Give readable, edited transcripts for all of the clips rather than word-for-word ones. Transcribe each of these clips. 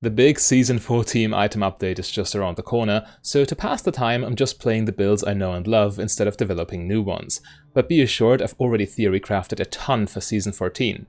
The big Season 4 team item update is just around the corner, so to pass the time I'm just playing the builds I know and love instead of developing new ones. But be assured I've already theory crafted a ton for Season 14.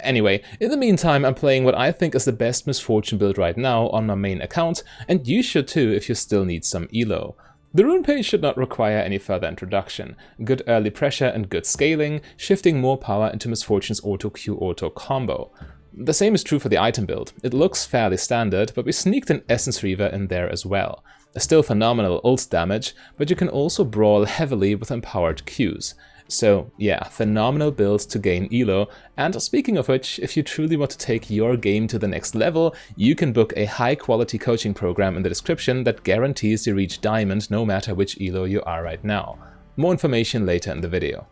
Anyway, in the meantime I'm playing what I think is the best Misfortune build right now on my main account, and you should too if you still need some elo. The rune page should not require any further introduction. Good early pressure and good scaling, shifting more power into Misfortune's auto-Q auto combo. The same is true for the item build. It looks fairly standard, but we sneaked an Essence Reaver in there as well. Still phenomenal ult damage, but you can also brawl heavily with empowered Qs. So yeah, phenomenal builds to gain elo, and speaking of which, if you truly want to take your game to the next level, you can book a high quality coaching program in the description that guarantees you reach Diamond no matter which elo you are right now. More information later in the video.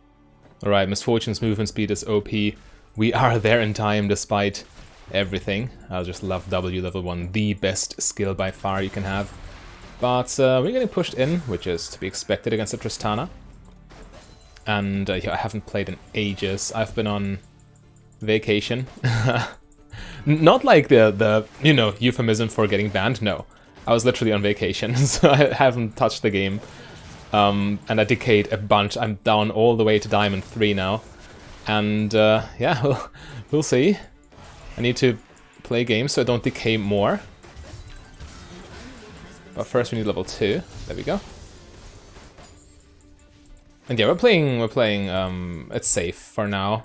Alright, Misfortune's movement speed is OP. We are there in time despite everything. I just love W level 1, the best skill by far you can have. But we're getting pushed in, which is to be expected against a Tristana. And yeah, I haven't played in ages. I've been on vacation. Not like the euphemism for getting banned, no. I was literally on vacation, so I haven't touched the game. And I decayed a bunch. I'm down all the way to Diamond 3 now. And yeah, we'll see. I need to play games so I don't decay more. But first we need level 2. There we go. And yeah, we're playing it's safe for now.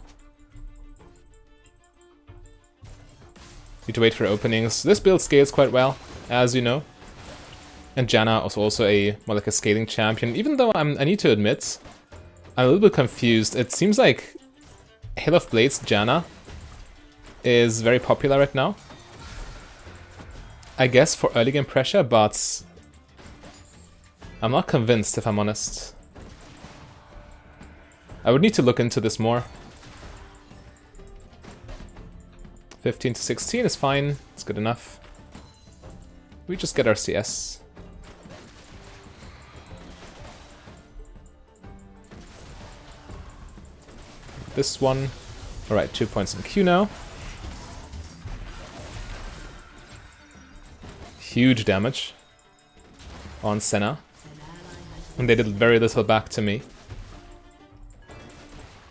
Need to wait for openings. This build scales quite well, as you know. And Janna is also more like a scaling champion, even though I need to admit, I'm a little bit confused. It seems like Hail of Blades Janna is very popular right now. I guess for early game pressure, but I'm not convinced if I'm honest. I would need to look into this more. 15 to 16 is fine, it's good enough. We just get our CS. This one. Alright, 2 points in Q now. Huge damage on Senna. And they did very little back to me.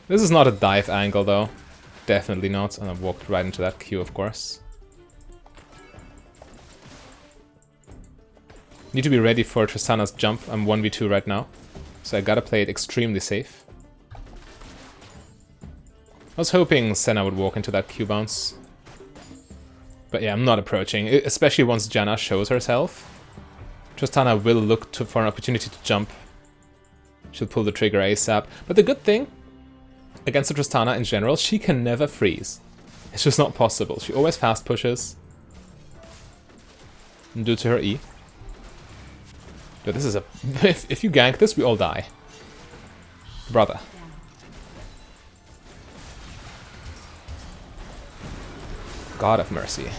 This is not a dive angle though. Definitely not. And I've walked right into that Q, of course. Need to be ready for Tristana's jump. I'm 1v2 right now. So I gotta play it extremely safe. I was hoping Senna would walk into that Q bounce. But yeah, I'm not approaching, especially once Janna shows herself. Tristana will look for an opportunity to jump. She'll pull the trigger ASAP. But the good thing, against the Tristana in general, she can never freeze. It's just not possible. She always fast pushes. And due to her E. But this is a... if you gank this, we all die. Brother. God of mercy.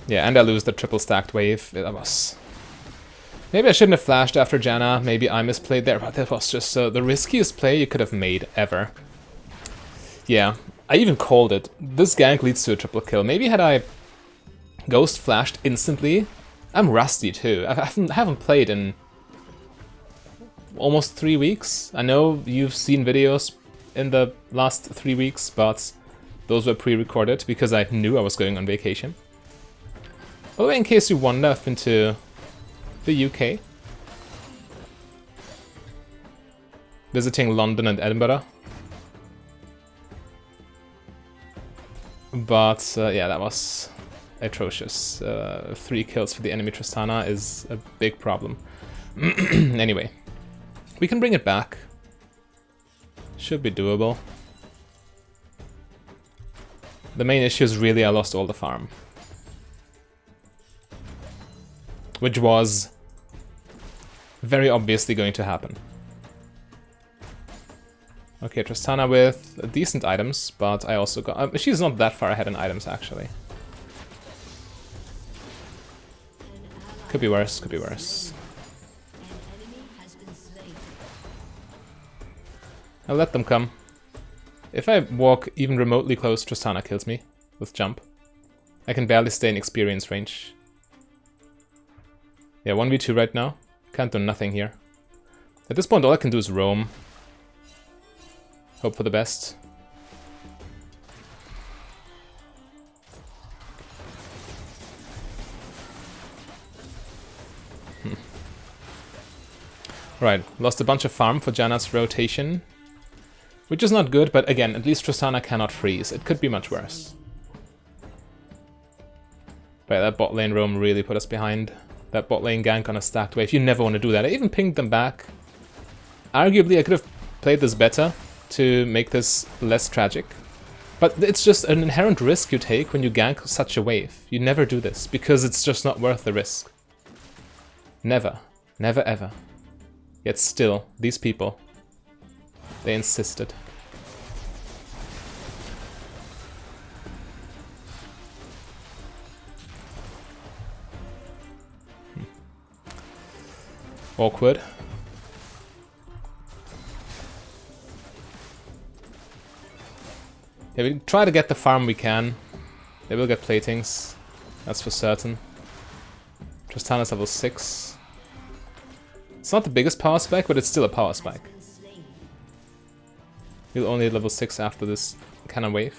Yeah, and I lose the triple stacked wave. That was... Maybe I shouldn't have flashed after Janna. Maybe I misplayed there, but that was just the riskiest play you could have made ever. Yeah, I even called it. This gank leads to a triple kill. Maybe had I ghost flashed instantly... I'm rusty too. I haven't played in almost 3 weeks. I know you've seen videos in the last 3 weeks, but those were pre-recorded because I knew I was going on vacation. By the way, in case you wonder, I've been to the UK. Visiting London and Edinburgh. But yeah, that was atrocious. 3 kills for the enemy Tristana is a big problem. Anyway. We can bring it back. Should be doable. The main issue is really I lost all the farm. Which was very obviously going to happen. Okay, Tristana with decent items, but I also got... she's not that far ahead in items, actually. Could be worse, could be worse. I'll let them come. If I walk even remotely close, Tristana kills me with jump. I can barely stay in experience range. Yeah, 1v2 right now. Can't do nothing here. At this point, all I can do is roam. Hope for the best. Right, lost a bunch of farm for Janna's rotation. Which is not good, but again, at least Tristana cannot freeze. It could be much worse. But that bot lane roam really put us behind. That bot lane gank on a stacked wave. You never want to do that. I even pinged them back. Arguably, I could have played this better to make this less tragic. But it's just an inherent risk you take when you gank such a wave. You never do this, because it's just not worth the risk. Never. Never ever. Yet still, these people, they insisted. Awkward. Yeah, we try to get the farm we can. They will get platings, that's for certain. Tristana's level 6. It's not the biggest power spike, but it's still a power spike. We'll only level 6 after this cannon wave.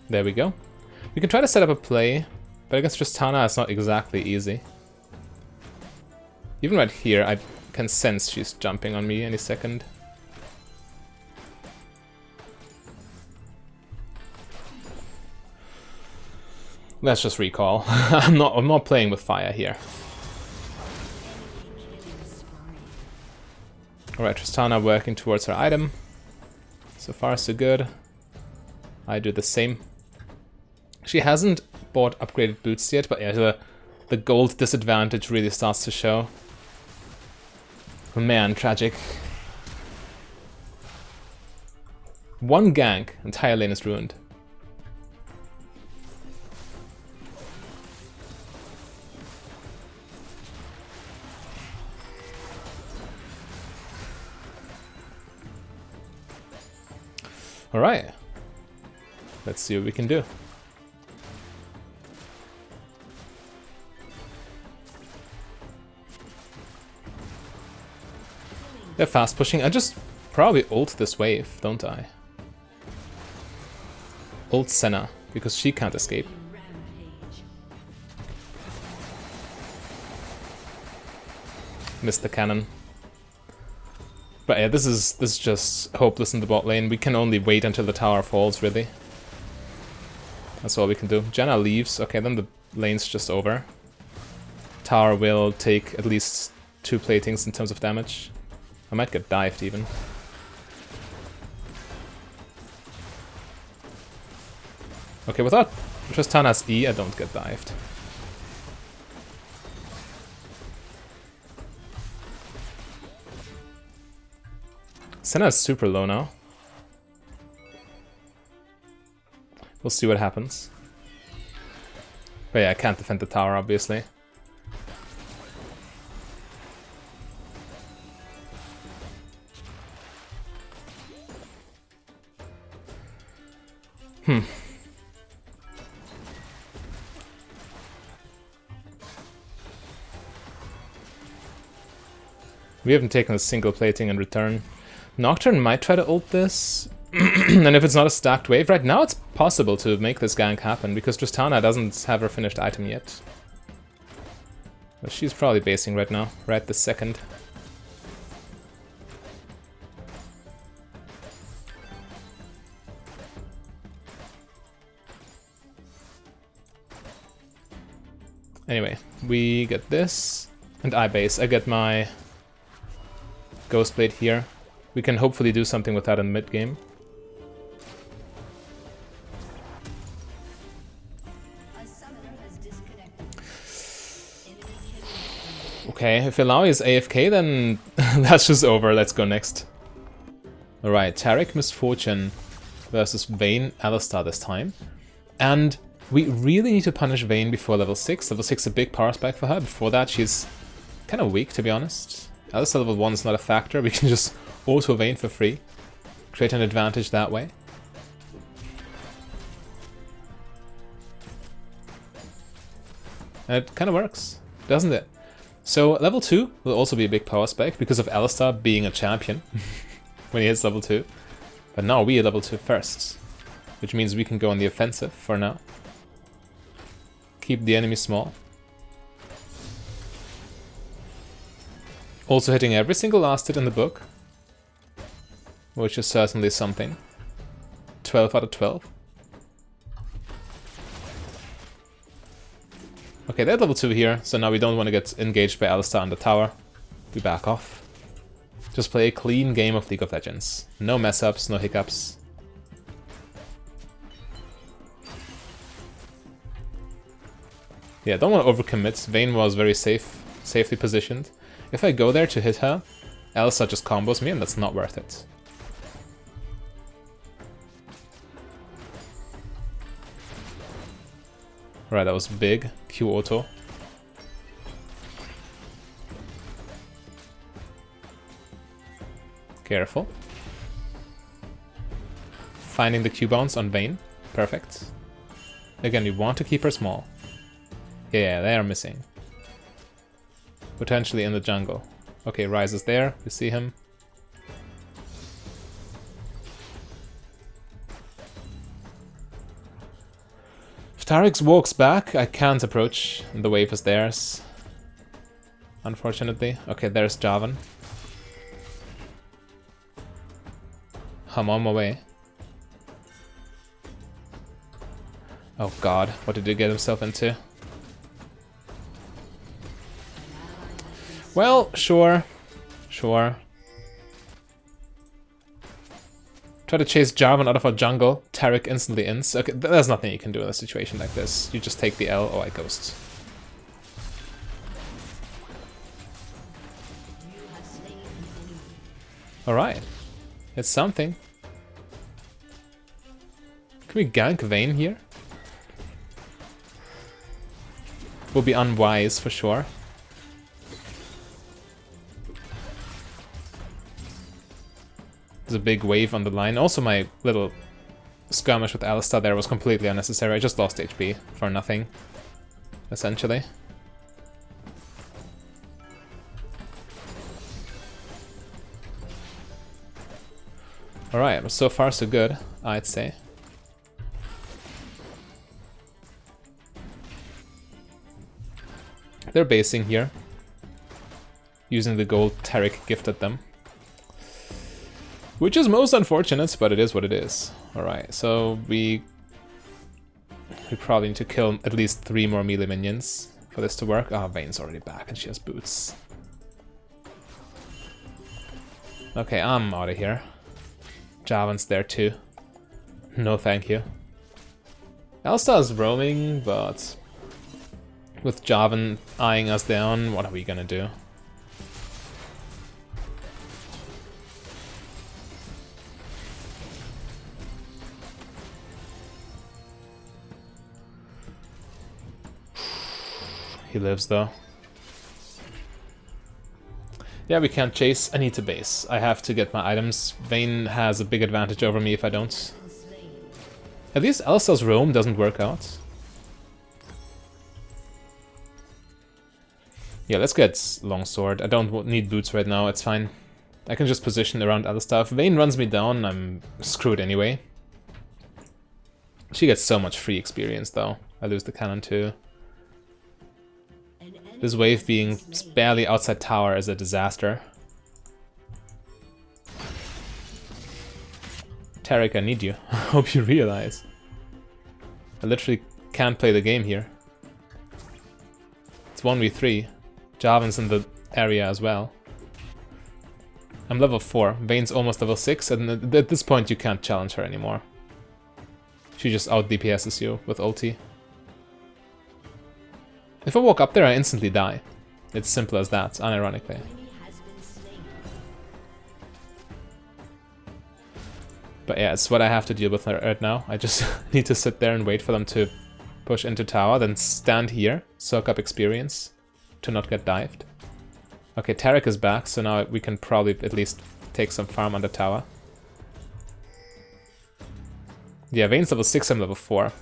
There we go. We can try to set up a play, but against Tristana it's not exactly easy. Even right here, I can sense she's jumping on me any second. Let's just recall. I'm not playing with fire here. Alright, Tristana working towards her item. So far so good. I do the same. She hasn't bought upgraded boots yet, but yeah, the gold disadvantage really starts to show. Oh man, tragic. One gank, entire lane is ruined. Alright. Let's see what we can do. They're fast pushing. I just probably ult this wave, don't I? Ult Senna, because she can't escape. Missed the cannon. But yeah, this is just hopeless in the bot lane. We can only wait until the tower falls, really. That's all we can do. Janna leaves. Okay, then the lane's just over. Tower will take at least 2 platings in terms of damage. I might get dived even. Okay, without Tristana's E, I don't get dived. Senna is super low now. We'll see what happens. But yeah, I can't defend the tower, obviously. We haven't taken a single plating in return. Nocturne might try to ult this, and if it's not a stacked wave, right now it's possible to make this gank happen, because Tristana doesn't have her finished item yet. But she's probably basing right now, right this second. Anyway, we get this, and I base. I get my Ghostblade here. We can hopefully do something with that in mid-game. Okay, if Illaoi is AFK, then that's just over. Let's go next. Alright, Taric Misfortune versus Vayne Alistar this time. And we really need to punish Vayne before level 6. Level 6 is a big power spike for her. Before that, she's kind of weak, to be honest. Alistar level 1 is not a factor, we can just auto Vayne for free. Create an advantage that way. And it kind of works, doesn't it? So level 2 will also be a big power spike because of Alistar being a champion when he hits level 2. But now we are level 2 first, which means we can go on the offensive for now. Keep the enemy small. Also hitting every single last hit in the book, which is certainly something. 12 out of 12. Okay, they're level 2 here, so now we don't want to get engaged by Alistar on the tower. We back off. Just play a clean game of League of Legends. No mess-ups, no hiccups. Yeah, don't want to overcommit. Vayne was very safely positioned. If I go there to hit her, Alistar just combos me and that's not worth it. Right, that was big. Q auto. Careful. Finding the Q bounce on Vayne. Perfect. Again, we want to keep her small. Yeah, they are missing. Potentially in the jungle. Okay, Ryze is there. We see him. If Taric walks back, I can't approach. The wave is theirs. Unfortunately. Okay, there's Jarvan. I'm on my way. Oh god, what did he get himself into? Well, sure. Sure. Try to chase Jarvan out of our jungle. Taric instantly ins. Okay, there's nothing you can do in a situation like this. You just take the L. Oh, I ghost. Alright. It's something. Can we gank Vayne here? Will be unwise for sure. There's a big wave on the line. Also, my little skirmish with Alistar there was completely unnecessary. I just lost HP for nothing, essentially. Alright, so far so good, I'd say. They're basing here, using the gold Taric gifted them. Which is most unfortunate, but it is what it is. Alright, so we probably need to kill at least 3 more melee minions for this to work. Ah, Vayne's already back and she has boots. Okay, I'm out of here. Jarvan's there too. No thank you. Alistar's roaming, but with Jarvan eyeing us down, what are we gonna do? He lives though. Yeah, we can't chase. I need to base. I have to get my items. Vayne has a big advantage over me if I don't. At least Alistar's roam doesn't work out. Yeah, let's get Longsword. I don't need boots right now, it's fine. I can just position around Alistar. If Vayne runs me down, I'm screwed anyway. She gets so much free experience though. I lose the cannon too. This wave being barely outside tower is a disaster. Taric, I need you. I hope you realize. I literally can't play the game here. It's 1v3. Jarvan's in the area as well. I'm level 4. Vayne's almost level 6, and at this point you can't challenge her anymore. She just out DPS's you with ulti. If I walk up there, I instantly die. It's simple as that, unironically. But yeah, it's what I have to deal with right now. I just need to sit there and wait for them to push into tower, then stand here, soak up experience to not get dived. Okay, Taric is back, so now we can probably at least take some farm on the tower. Yeah, Vayne's level 6, I'm level 4.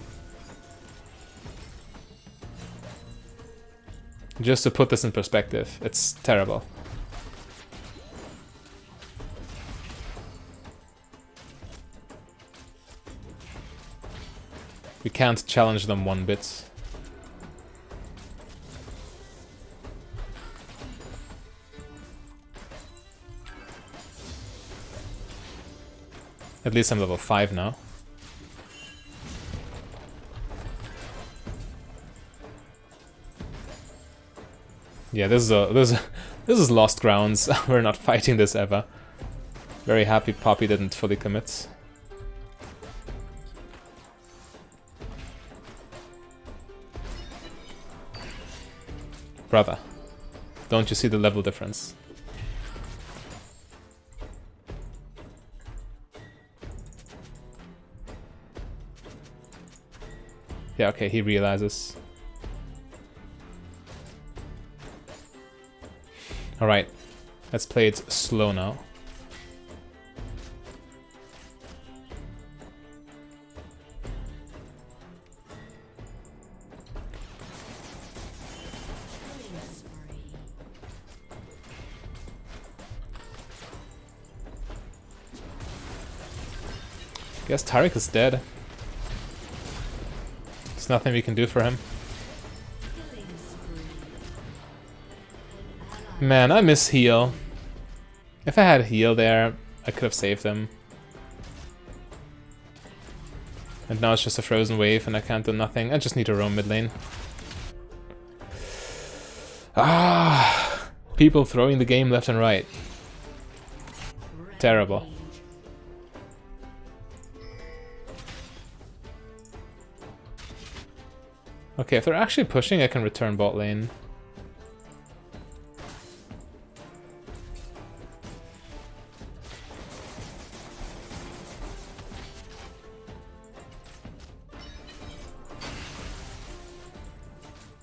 Just to put this in perspective, it's terrible. We can't challenge them one bit. At least I'm level 5 now. Yeah, this is lost grounds. We're not fighting this ever. Very happy Poppy didn't fully commit. Brother, don't you see the level difference? Yeah, okay, he realizes. Alright, let's play it slow now. Guess Taric is dead. There's nothing we can do for him. Man, I miss heal. If I had heal there, I could have saved him. And now it's just a frozen wave and I can't do nothing. I just need to roam mid lane. Ah, people throwing the game left and right. Terrible. Okay, if they're actually pushing, I can return bot lane.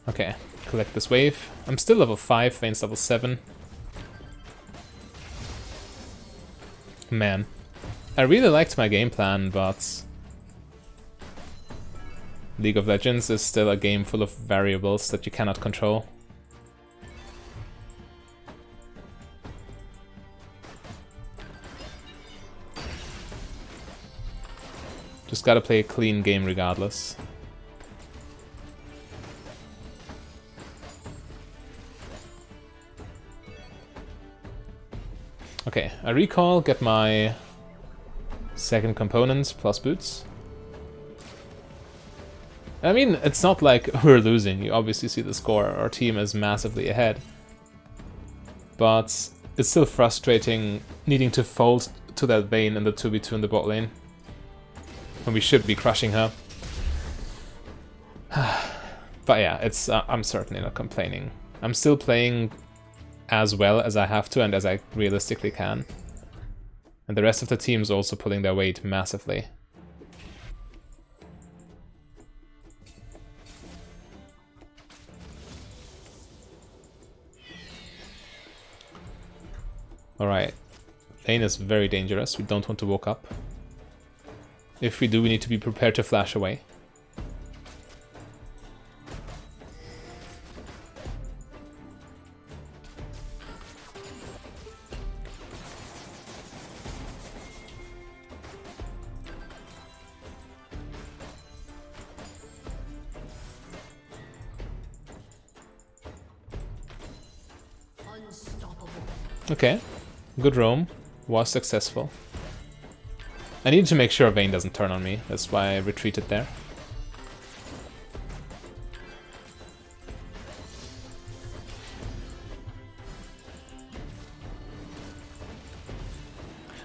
Okay, collect this wave. I'm still level 5, Vayne's level 7. Man, I really liked my game plan, but League of Legends is still a game full of variables that you cannot control. Just gotta play a clean game regardless. Okay, I recall, get my second component plus boots. I mean, it's not like we're losing. You obviously see the score. Our team is massively ahead. But it's still frustrating needing to fold to that Vayne in the 2v2 in the bot lane. When we should be crushing her. But yeah, it's I'm certainly not complaining. I'm still playing as well as I have to and as I realistically can. And the rest of the team's also pulling their weight massively. Alright, Vayne is very dangerous, we don't want to walk up. If we do, we need to be prepared to flash away. Okay, good roam, was successful. I need to make sure Vayne doesn't turn on me, that's why I retreated there.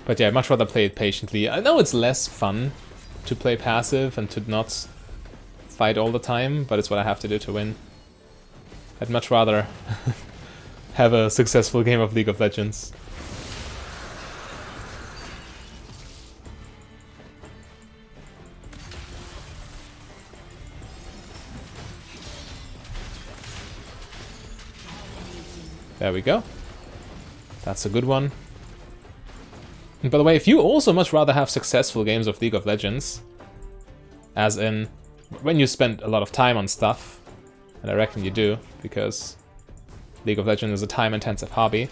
But yeah, I'd much rather play it patiently. I know it's less fun to play passive and to not fight all the time, but it's what I have to do to win. I'd much rather have a successful game of League of Legends. There we go. That's a good one. And by the way, if you also much rather have successful games of League of Legends, as in when you spend a lot of time on stuff, and I reckon you do, because League of Legends is a time-intensive hobby,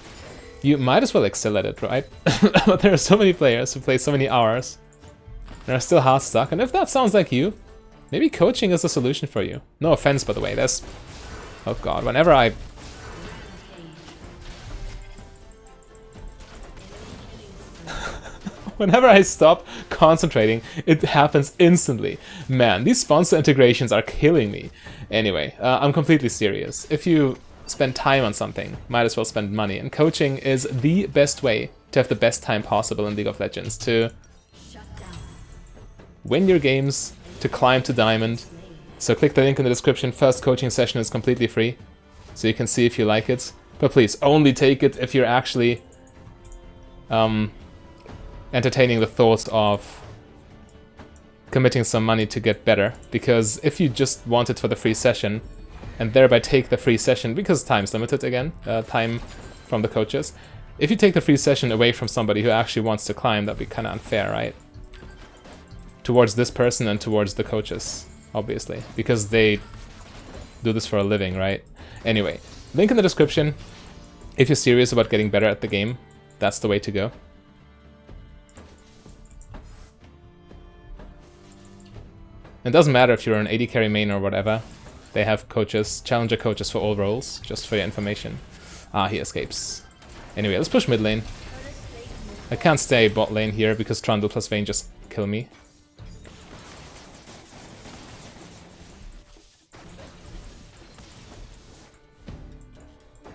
you might as well excel at it, right? But there are so many players who play so many hours and are still hard stuck, and if that sounds like you, maybe coaching is a solution for you. No offense, by the way, there's... Oh god, whenever I... Whenever I stop concentrating, it happens instantly. Man, these sponsor integrations are killing me. Anyway, I'm completely serious. If you spend time on something, might as well spend money. And coaching is the best way to have the best time possible in League of Legends. To win your games, to climb to Diamond. So click the link in the description. First coaching session is completely free, so you can see if you like it. But please, only take it if you're actually entertaining the thoughts of committing some money to get better. Because if you just want it for the free session, and thereby take the free session, because time's limited again, time from the coaches. If you take the free session away from somebody who actually wants to climb, that'd be kind of unfair, right? Towards this person and towards the coaches, obviously, because they do this for a living, right? Anyway, link in the description. If you're serious about getting better at the game, that's the way to go. It doesn't matter if you're an AD carry main or whatever. They have coaches, challenger coaches for all roles, just for your information. Ah, he escapes. Anyway, let's push mid lane. I can't stay bot lane here because Trundle plus Vayne just kill me.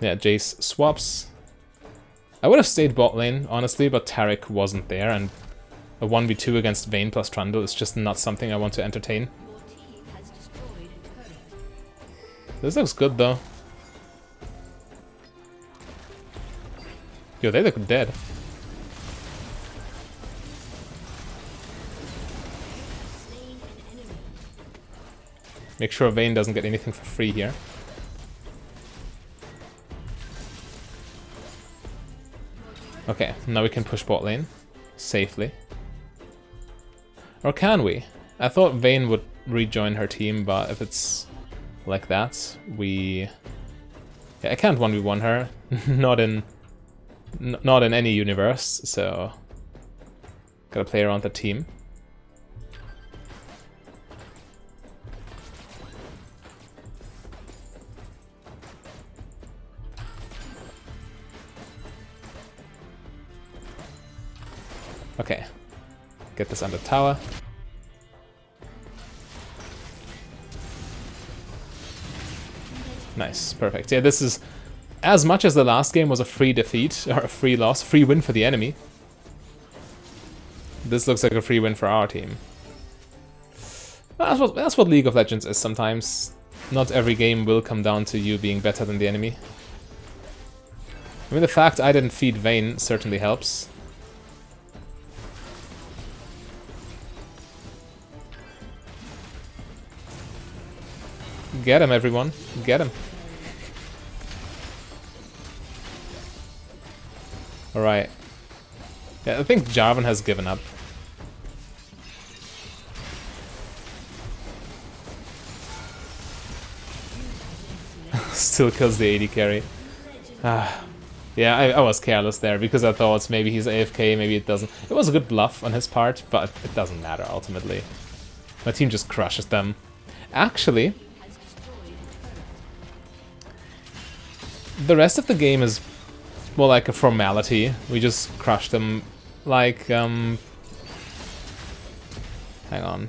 Yeah, Jace swaps. I would have stayed bot lane, honestly, but Taric wasn't there, and a 1v2 against Vayne plus Trundle is just not something I want to entertain. This looks good, though. Yo, they look dead. Make sure Vayne doesn't get anything for free here. Okay, now we can push bot lane safely. Or can we? I thought Vayne would rejoin her team, but if it's like that, we... Yeah, I can't 1v1 her. not in any universe, so... Gotta play around the team. Okay. Get this under tower. Nice, perfect. Yeah, this is... As much as the last game was a free defeat, or a free loss, free win for the enemy, this looks like a free win for our team. That's what League of Legends is sometimes. Not every game will come down to you being better than the enemy. I mean, the fact I didn't feed Vayne certainly helps. Get him, everyone. Get him. Alright. Yeah, I think Jarvan has given up. Still kills the AD carry. Yeah, I was careless there because I thought maybe he's AFK, maybe it doesn't. It was a good bluff on his part, but it doesn't matter ultimately. My team just crushes them. Actually, the rest of the game is more like a formality. We just crush them like, hang on.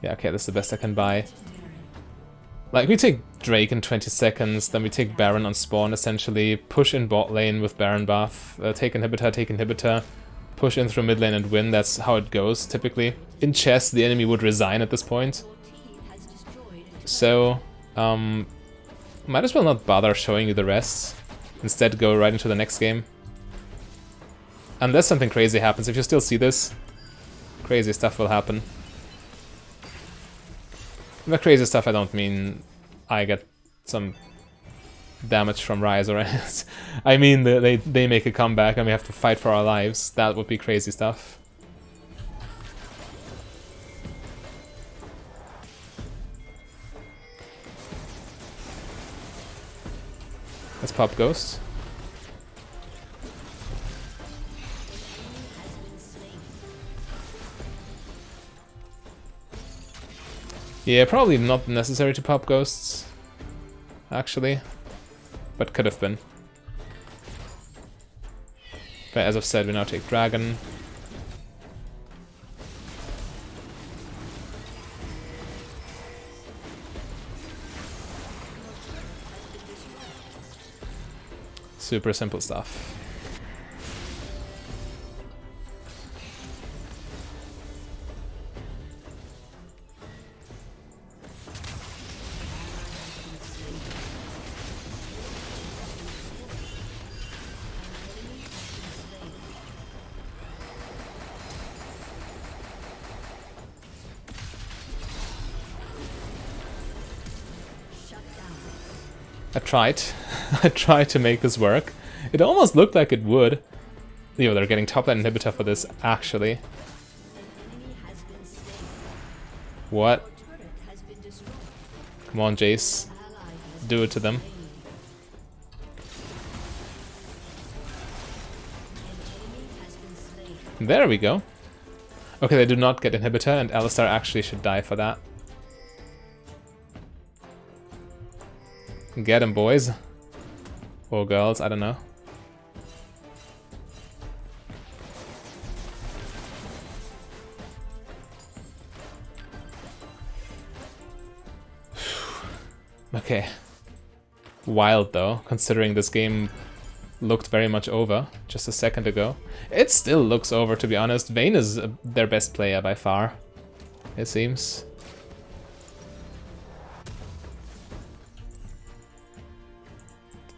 Yeah, okay, that's the best I can buy. Like, we take Drake in 20 seconds, then we take Baron on spawn, essentially, push in bot lane with Baron buff, take inhibitor, push in through mid lane and win. That's how it goes, typically. In chess, the enemy would resign at this point. So, might as well not bother showing you the rest. Instead, go right into the next game. Unless something crazy happens. If you still see this, crazy stuff will happen. By crazy stuff, I don't mean I get some damage from Rise or anything. I mean, they make a comeback and we have to fight for our lives. That would be crazy stuff. Let's pop Ghost. Yeah, probably not necessary to pop Ghosts, actually, but could have been. But as I've said, we now take Dragon. Super simple stuff. I tried. I tried to make this work. It almost looked like it would. You know, they're getting top lane inhibitor for this, actually. What? Come on, Jace. Do it to them. There we go. Okay, they do not get inhibitor, and Alistar actually should die for that. Get him, boys. Or girls, I don't know. Okay. Wild though, considering this game looked very much over just a second ago. It still looks over, to be honest. Vayne is their best player by far, it seems.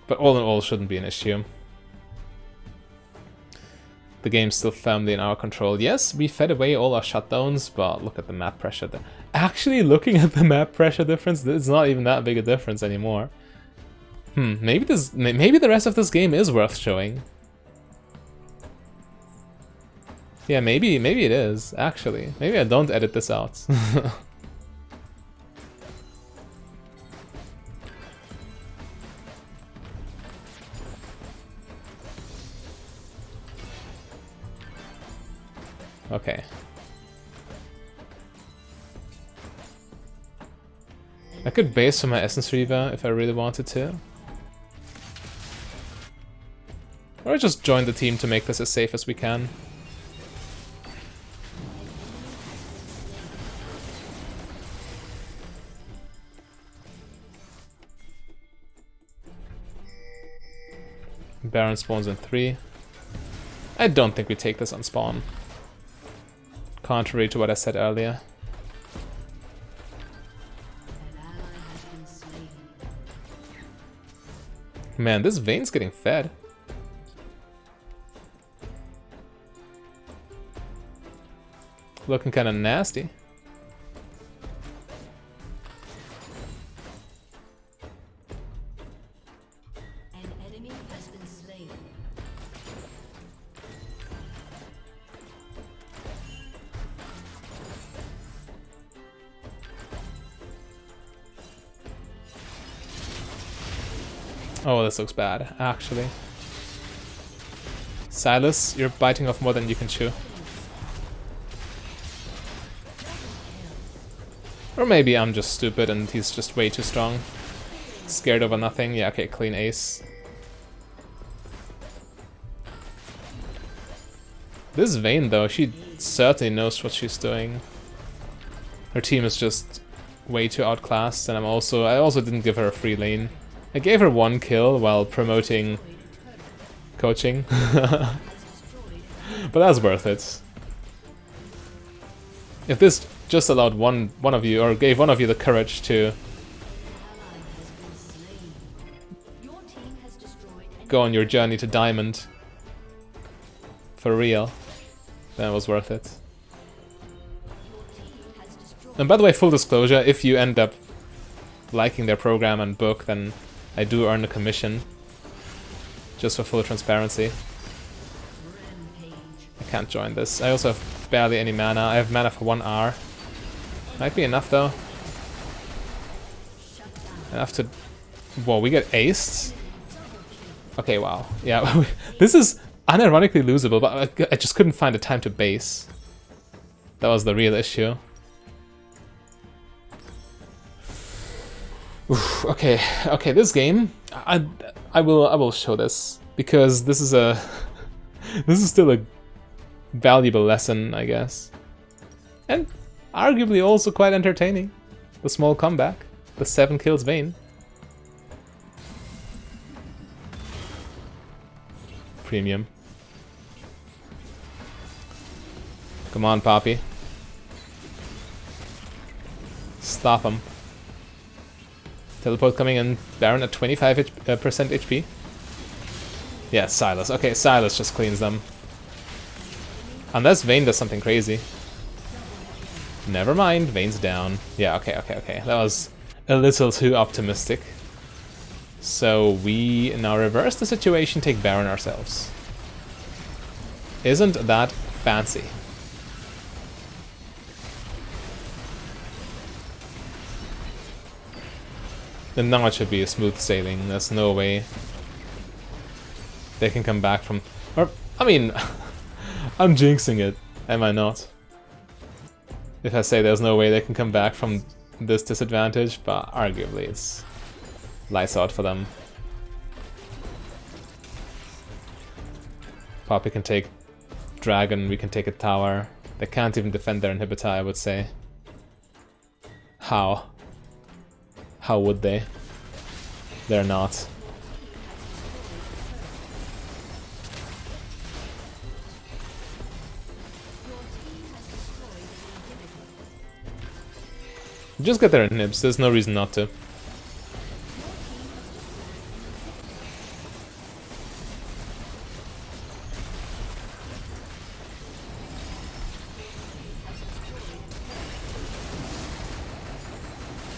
But all in all, shouldn't be an issue. The game's still firmly in our control. Yes, we fed away all our shutdowns, but look at the map pressure. Actually, looking at the map pressure difference, it's not even that big a difference anymore. Maybe the rest of this game is worth showing. Yeah, maybe it is, actually. Maybe I don't edit this out. Okay. I could base for my Essence Reaver if I really wanted to. Or just join the team to make this as safe as we can. Baron spawns in 3. I don't think we take this on spawn. Contrary to what I said earlier. Man, this Vayne's getting fed. Looking kinda nasty. An enemy has been slain. Oh, this looks bad, actually. Silas, you're biting off more than you can chew. Or maybe I'm just stupid and he's just way too strong. Scared over nothing. Yeah, okay, clean ace. This Vayne though, she certainly knows what she's doing. Her team is just way too outclassed, and I also didn't give her a free lane. I gave her 1 kill while promoting coaching. But that's worth it. If this just allowed one of you, or gave one of you the courage to go on your journey to Diamond for real, then it was worth it. And by the way, full disclosure, if you end up liking their program and book, then I do earn a commission. Just for full transparency. I can't join this. I also have barely any mana. I have mana for 1 hour. Might be enough though. Enough to... Whoa, we get aced? Okay, wow. Yeah, this is unironically losable, but I just couldn't find the time to base. That was the real issue. Oof, okay, this game, I will show this, because this is a this is still a valuable lesson, I guess, and arguably also quite entertaining. The small comeback, the 7 kills Vayne. Premium. Come on, Poppy. Stop him. Teleport coming in. Baron at 25% HP. Yeah, Sylas. Okay, Sylas just cleans them. Unless Vayne does something crazy. Never mind, Vayne's down. Yeah, okay. That was a little too optimistic. So we now reverse the situation, take Baron ourselves. Isn't that fancy? Then now it should be a smooth sailing. There's no way they can come back from... Or, I mean, I'm jinxing it, am I not? If I say there's no way they can come back from this disadvantage, but arguably it's lights out for them. Poppy can take Dragon, we can take a tower. They can't even defend their inhibitor, I would say. How? How would they? They're not. Just get their inhibs, there's no reason not to.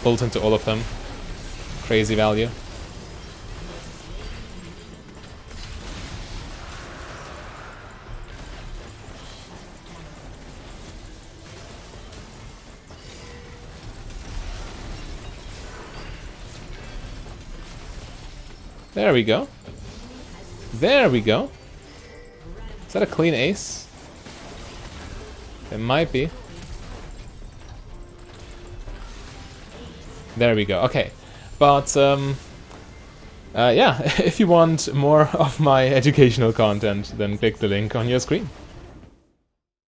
Bolt into all of them. Crazy value. There we go. There we go. Is that a clean ace? It might be. There we go. Okay. But, yeah, if you want more of my educational content, then click the link on your screen.